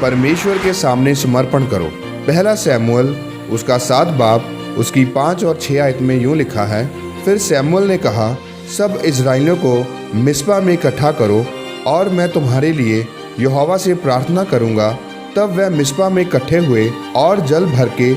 परमेश्वर के सामने समर्पण करो। पहला शमूएल उसका 7 बाब उसकी 5 और 6 आयत में यूँ लिखा है, फिर शमूएल ने कहा, सब इजराइलियों को मिस्पा में इकट्ठा करो और मैं तुम्हारे लिए यहोवा से प्रार्थना करूँगा। तब वह मिस्पा में इकट्ठे हुए और जल भर के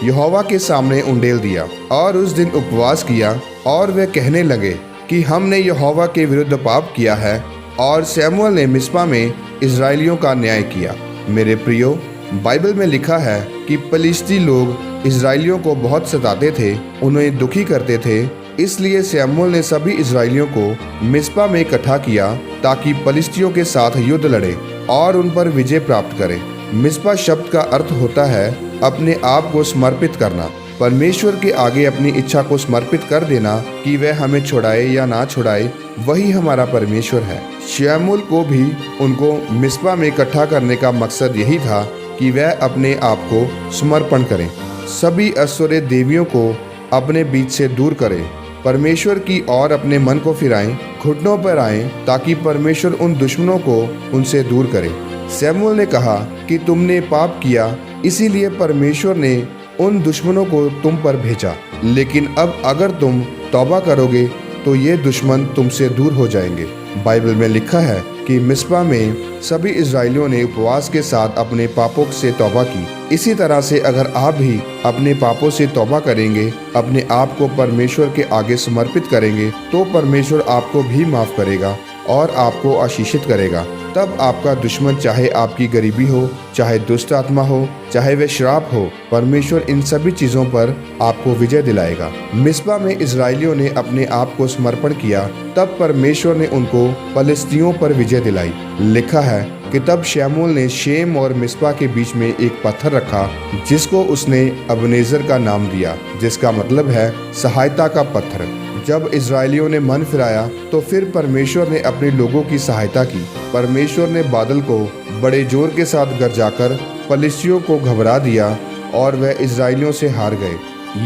यहोवा के सामने उंडेल दिया और उस दिन उपवास किया। और वे कहने लगे कि हमने यहोवा के विरुद्ध पाप किया है। और शमूएल ने मिस्पा में इजराइलियों का न्याय किया। मेरे प्रियो, बाइबल में लिखा है कि फलिस्ती लोग इजराइलियों को बहुत सताते थे, उन्हें दुखी करते थे। इसलिए शमूएल ने सभी इजराइलियों को मिस्पा में इकट्ठा किया ताकि फलिस्तियों के साथ युद्ध लड़े और उन पर विजय प्राप्त करे। मिस्पा शब्द का अर्थ होता है अपने आप को समर्पित करना, परमेश्वर के आगे अपनी इच्छा को समर्पित कर देना कि वह हमें छुड़ाए या ना छुड़ाए, वही हमारा परमेश्वर है। शमूएल को भी उनको मिस्पा में इकट्ठा करने का मकसद यही था कि वह अपने आप को समर्पण करें, सभी असुर देवियों को अपने बीच से दूर करें, परमेश्वर की ओर अपने मन को फिराएं, घुटनों पर आएं ताकि परमेश्वर उन दुश्मनों को उनसे दूर करे। शमूएल ने कहा कि तुमने पाप किया, इसीलिए परमेश्वर ने उन दुश्मनों को तुम पर भेजा, लेकिन अब अगर तुम तौबा करोगे तो ये दुश्मन तुमसे दूर हो जाएंगे। बाइबल में लिखा है कि मिस्पा में सभी इजराइलियों ने उपवास के साथ अपने पापों से तौबा की। इसी तरह से अगर आप भी अपने पापों से तौबा करेंगे, अपने आप को परमेश्वर के आगे समर्पित करेंगे, तो परमेश्वर आपको भी माफ करेगा और आपको आशीषित करेगा। तब आपका दुश्मन, चाहे आपकी गरीबी हो, चाहे दुष्ट आत्मा हो, चाहे वह श्राप हो, परमेश्वर इन सभी चीजों पर आपको विजय दिलाएगा। मिस्पा में इजराइलियों ने अपने आप को समर्पण किया, तब परमेश्वर ने उनको फलिस्तियों पर विजय दिलाई। लिखा है कि तब शमूएल ने शेम और मिस्पा के बीच में एक पत्थर रखा, जिसको उसने अबनेजर का नाम दिया, जिसका मतलब है सहायता का पत्थर। जब इजराइलियों ने मन फिराया तो फिर परमेश्वर ने अपने लोगों की सहायता की। परमेश्वर ने बादल को बड़े जोर के साथ गरजाकर फलिस्तियों को घबरा दिया और वह इजराइलियों से हार गए।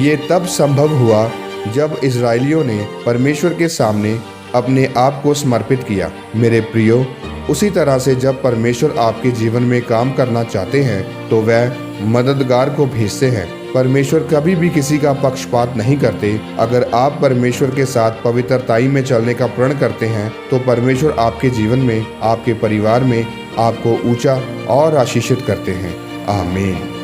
ये तब संभव हुआ जब इजराइलियों ने परमेश्वर के सामने अपने आप को समर्पित किया। मेरे प्रियो, उसी तरह से जब परमेश्वर आपके जीवन में काम करना चाहते हैं तो वह मददगार को भेजते हैं। परमेश्वर कभी भी किसी का पक्षपात नहीं करते। अगर आप परमेश्वर के साथ पवित्रताई में चलने का प्रण करते हैं तो परमेश्वर आपके जीवन में, आपके परिवार में आपको ऊंचा और आशीषित करते हैं। आमीन।